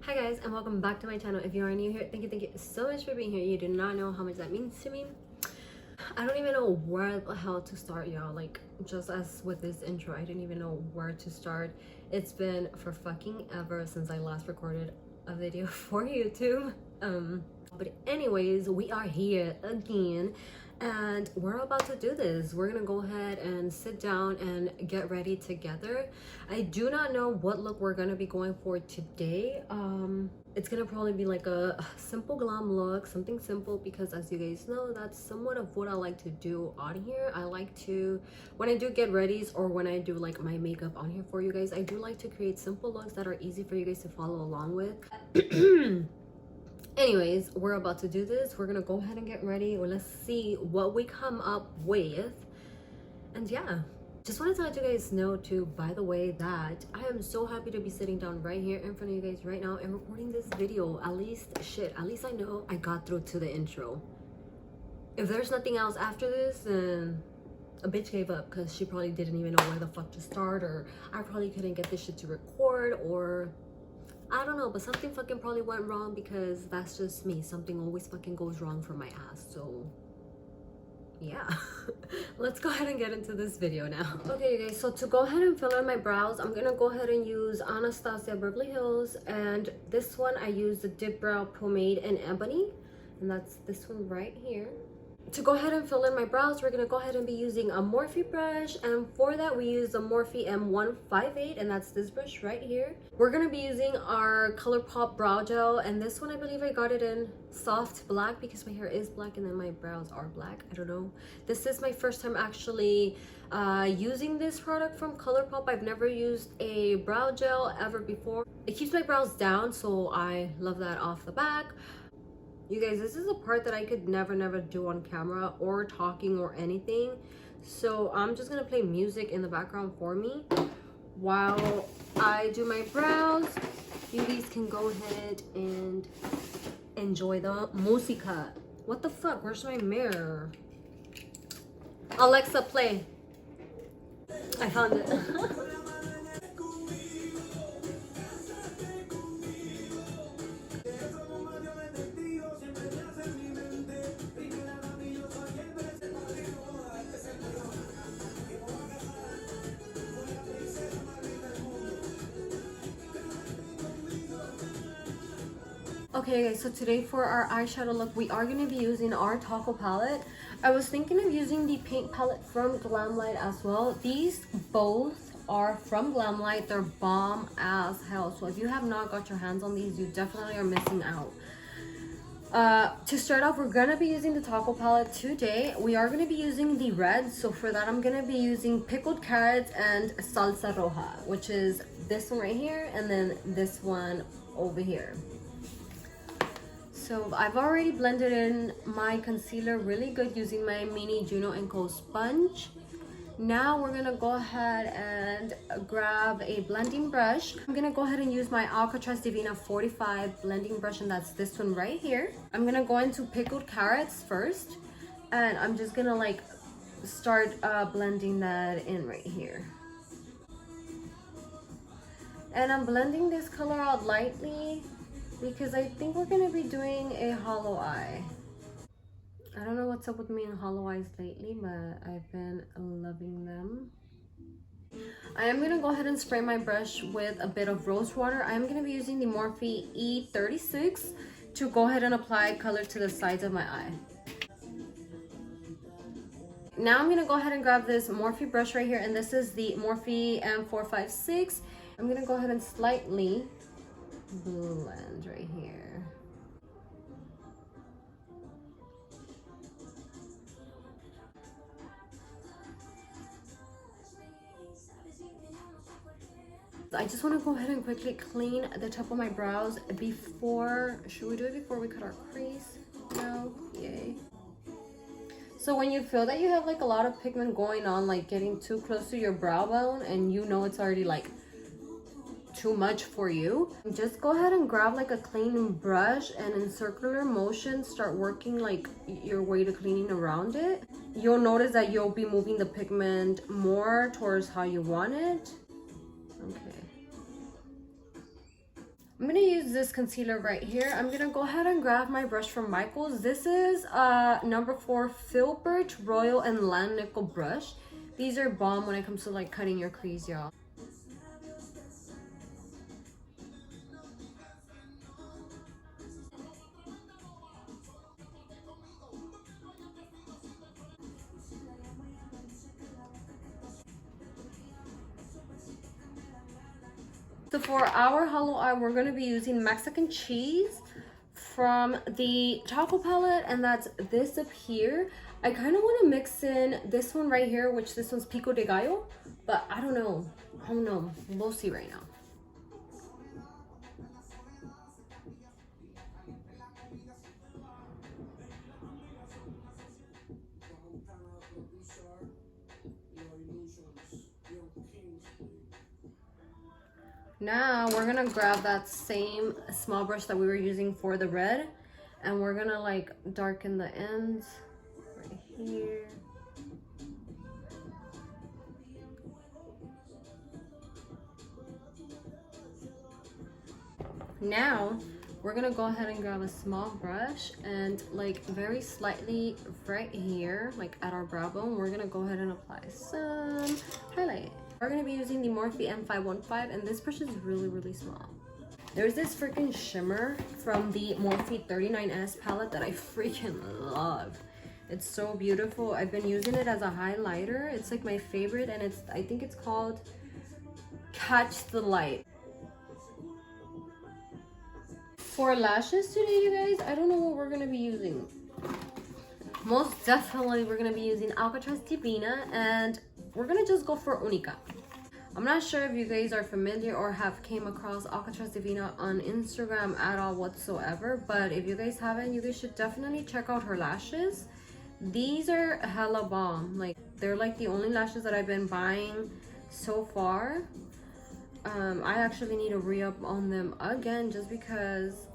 Hi guys, and welcome back to my channel. If you are new here, thank you so much for being here. You do not know how much that means to me. I don't even know where the hell to start, y'all. Like, just as with this intro, I didn't even know where to start. It's been for fucking ever since I last recorded a video for YouTube. But anyways, we are here again and we're about to do this. We're gonna go ahead and sit down and get ready together. I do not know what look we're gonna be going for today. It's gonna probably be like a simple glam look, something simple, because as you guys know, that's somewhat of what I like to do on here. I like to, when I do get readies or when I do like my makeup on here for you guys, I do like to create simple looks that are easy for you guys to follow along with. Anyways, we're about to do this. We're gonna go ahead and get ready. Well, let's see what we come up with. And yeah, just wanted to let you guys know too, by the way, that I am so happy to be sitting down right here in front of you guys right now and recording this video. At least I know I got through to the intro. If there's nothing else after this, then a bitch gave up because she probably didn't even know where the fuck to start, or I probably couldn't get this shit to record, or I don't know, but something fucking probably went wrong, because that's just me. Something always fucking goes wrong for my ass. So yeah, let's go ahead and get into this video now. Okay, you guys, so to go ahead and fill in my brows, I'm gonna go ahead and use Anastasia Beverly Hills, and this one I use the Dip Brow Pomade in Ebony, and that's this one right here. To go ahead and fill in my brows, we're gonna go ahead and be using a Morphe brush, and for that we use the Morphe M158, and that's this brush right here. We're gonna be using our ColourPop brow gel, and this one I believe I got it in soft black because my hair is black and then my brows are black. I don't know. This is my first time actually using this product from ColourPop. I've never used a brow gel ever before. It keeps my brows down, so I love that off the back. You guys, this is a part that I could never do on camera or talking or anything, so I'm just gonna play music in the background for me while I do my brows. You guys can go ahead and enjoy the música. What the fuck? Where's my mirror? Alexa, play. I found it. Okay guys, so today for our eyeshadow look, we are going to be using our Taco palette. I was thinking of using the paint palette from Glamlight as well. These both are from Glamlight. They're bomb as hell. So if you have not got your hands on these, you definitely are missing out. To start off, we're going to be using the Taco palette today. We are going to be using the red. So for that, I'm going to be using pickled carrots and salsa roja, which is this one right here, and then this one over here. So I've already blended in my concealer really good using my mini Juno & Co sponge. Now we're gonna go ahead and grab a blending brush. I'm gonna go ahead and use my Alcatraz Divina 45 blending brush, and that's this one right here. I'm gonna go into pickled carrots first, and I'm just gonna like start blending that in right here. And I'm blending this color out lightly because I think we're gonna be doing a hollow eye. I don't know what's up with me and hollow eyes lately, but I've been loving them. I am gonna go ahead and spray my brush with a bit of rose water. I am gonna be using the Morphe E36 to go ahead and apply color to the sides of my eye. Now I'm gonna go ahead and grab this Morphe brush right here, and this is the Morphe M456. I'm gonna go ahead and slightly blend right here. I just want to go ahead and quickly clean the top of my brows before, should we do it before we cut our crease? No? Yay. So when you feel that you have like a lot of pigment going on, like getting too close to your brow bone, and you know it's already like too much for you, just go ahead and grab like a clean brush and in circular motion start working like your way to cleaning around it. You'll notice that you'll be moving the pigment more towards how you want it. Okay. I'm gonna use this concealer right here. I'm gonna go ahead and grab my brush from Michaels. This is number 4 Filbert Royal and Land Nickel brush. These are bomb when it comes to like cutting your crease, y'all. So for our hollow eye, we're going to be using Mexican cheese from the Choco palette, and that's this up here. I kind of want to mix in this one right here, which this one's Pico de Gallo, but I don't know. We'll see right now. Now we're gonna grab that same small brush that we were using for the red, and we're gonna like darken the ends right here. Now we're gonna go ahead and grab a small brush and like very slightly right here, like at our brow bone, we're gonna go ahead and apply some highlight. We're going to be using the Morphe M515, and this brush is really small. There's this freaking shimmer from the Morphe 39S palette that I freaking love. It's so beautiful. I've been using it as a highlighter. It's like my favorite, and I think it's called Catch the Light. For lashes today, you guys, I don't know what we're going to be using. Most definitely, we're going to be using Alcatraz Divina, and we're gonna just go for Unica. I'm not sure if you guys are familiar or have came across Alcatraz Divina on Instagram at all whatsoever, but if you guys haven't, you guys should definitely check out her lashes. These are hella bomb. Like, they're like the only lashes that I've been buying so far. I actually need to re-up on them again just because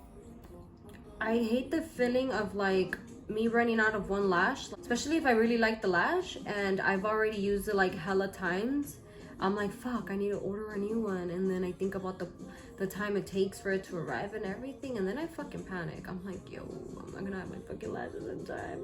I hate the feeling of like me running out of one lash, especially if I really like the lash and I've already used it like hella times. I'm like, fuck, I need to order a new one, and then I think about the time it takes for it to arrive and everything, and then I fucking panic. I'm like, yo, I'm not gonna have my fucking lashes in time.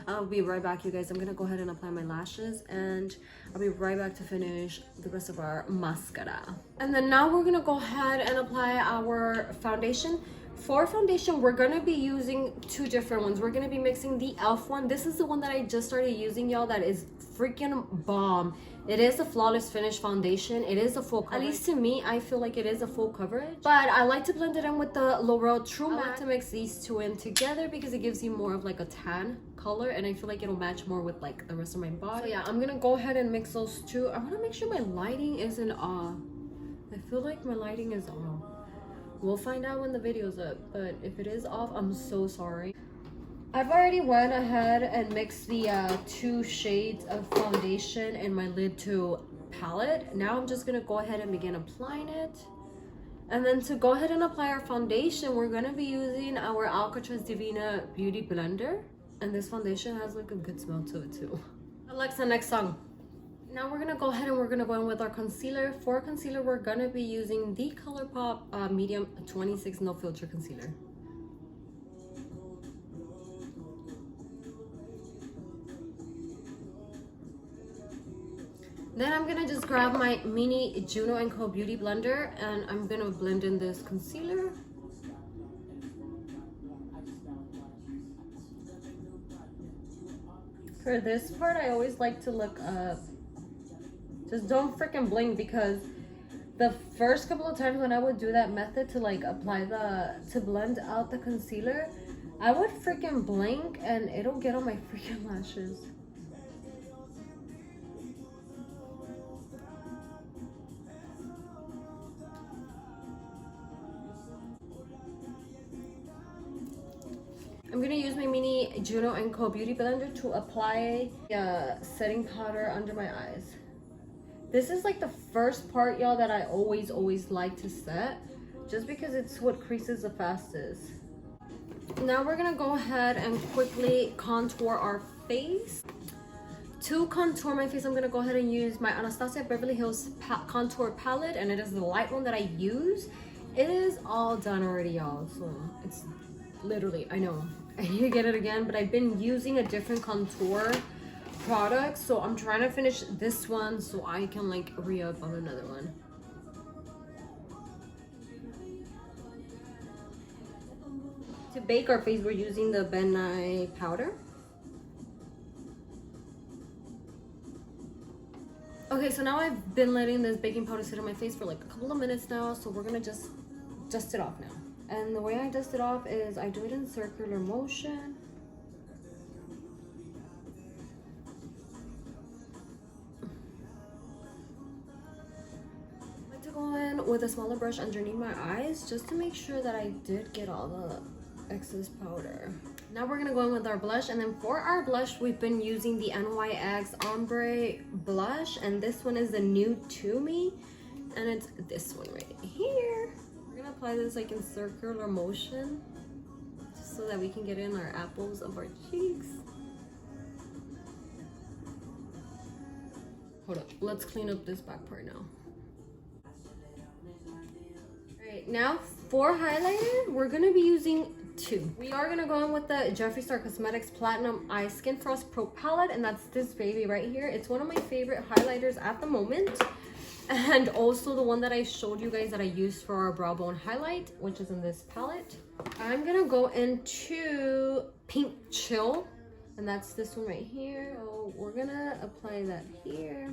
I'll be right back, you guys. I'm gonna go ahead and apply my lashes, and I'll be right back to finish the rest of our mascara. And then now we're gonna go ahead and apply our foundation. For foundation, we're gonna be using 2 different ones. We're gonna be mixing the e.l.f. one. This is the one that I just started using, y'all. That is freaking bomb. It is a flawless finish foundation. It is a full coverage. At least to me, I feel like it is a full coverage. But I like to blend it in with the L'Oreal True Matte. I like to mix these 2 in together because it gives you more of like a tan color, and I feel like it'll match more with like the rest of my body. So yeah, I'm gonna go ahead and mix those 2. I wanna make sure my lighting isn't off. I feel like my lighting is off. We'll find out when the video's up, but if it is off, I'm so sorry. I've already went ahead and mixed the 2 shades of foundation in my Lid 2 palette. Now I'm just gonna go ahead and begin applying it. And then to go ahead and apply our foundation, we're gonna be using our Alcatraz Divina Beauty Blender. And this foundation has like a good smell to it too. Alexa, next song. Now we're gonna go ahead and we're gonna go in with our concealer. For concealer, we're gonna be using the ColourPop Medium 26 No Filter Concealer. Then I'm gonna just grab my mini Juno & Co Beauty Blender, and I'm gonna blend in this concealer. For this part, I always like to look up. Just don't freaking blink, because the first couple of times when I would do that method to like apply to blend out the concealer, I would freaking blink and it'll get on my freaking lashes. I'm gonna use my mini Juno & Co Beauty Blender to apply setting powder under my eyes. This is like the first part, y'all, that I always like to set, just because it's what creases the fastest. Now we're gonna go ahead and quickly contour our face. To contour my face, I'm gonna go ahead and use my Anastasia Beverly Hills contour palette, and it is the light one that I use. It is all done already, y'all, so it's literally, I know I need to get it again, but I've been using a different contour product, so I'm trying to finish this one so I can like re-up on another one. To bake our face, we're using the Ben Nye powder. Okay, so now I've been letting this baking powder sit on my face for like a couple of minutes now, so we're gonna just dust it off now. And the way I dust it off is I do it in circular motion. I like to go in with a smaller brush underneath my eyes just to make sure that I did get all the excess powder. Now we're gonna go in with our blush, and then for our blush we've been using the NYX Ombre blush, and this one is the new to me, and it's this one right here. We're gonna apply this like in circular motion just so that we can get in our apples of our cheeks. Hold up, let's clean up this back part now. Alright, now for highlighter we're gonna be using two. We are gonna go in with the Jeffree Star Cosmetics Platinum Eye Skin Frost Pro Palette, and that's this baby right here. It's one of my favorite highlighters at the moment, and also the one that I showed you guys that I used for our brow bone highlight, which is in this palette. I'm gonna go into Pink Chill, and that's this one right here. So we're gonna apply that here.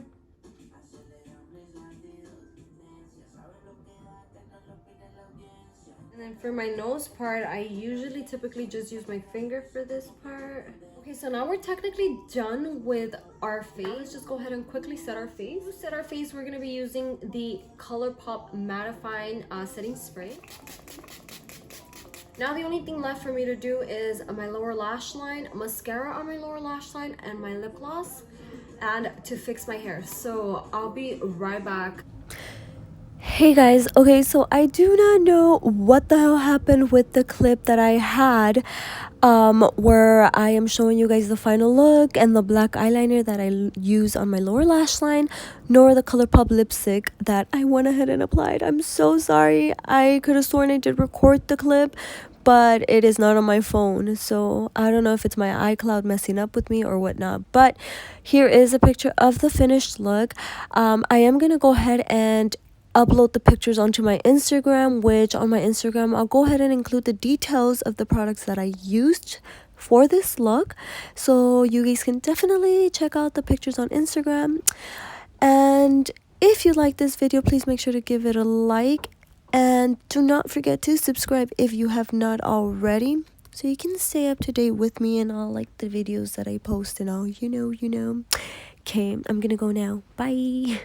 And then for my nose part, I typically just use my finger for this part. Okay, so now we're technically done with our face. Just go ahead and quickly set our face. To set our face, we're gonna be using the ColourPop Mattifying Setting Spray. Now the only thing left for me to do is my lower lash line, mascara on my lower lash line, and my lip gloss, and to fix my hair. So I'll be right back. Hey guys, okay, so I do not know what the hell happened with the clip that I had where I am showing you guys the final look and the black eyeliner that I use on my lower lash line, nor the ColourPop lipstick that I went ahead and applied. I'm so sorry. I could have sworn I did record the clip, but it is not on my phone, so I don't know if it's my iCloud messing up with me or whatnot. But here is a picture of the finished look. I am gonna go ahead and upload the pictures onto my Instagram, which on my Instagram I'll go ahead and include the details of the products that I used for this look, so you guys can definitely check out the pictures on Instagram. And if you like this video, please make sure to give it a like, and do not forget to subscribe if you have not already, so you can stay up to date with me and all like the videos that I post and all, you know. Okay, I'm gonna go now. Bye.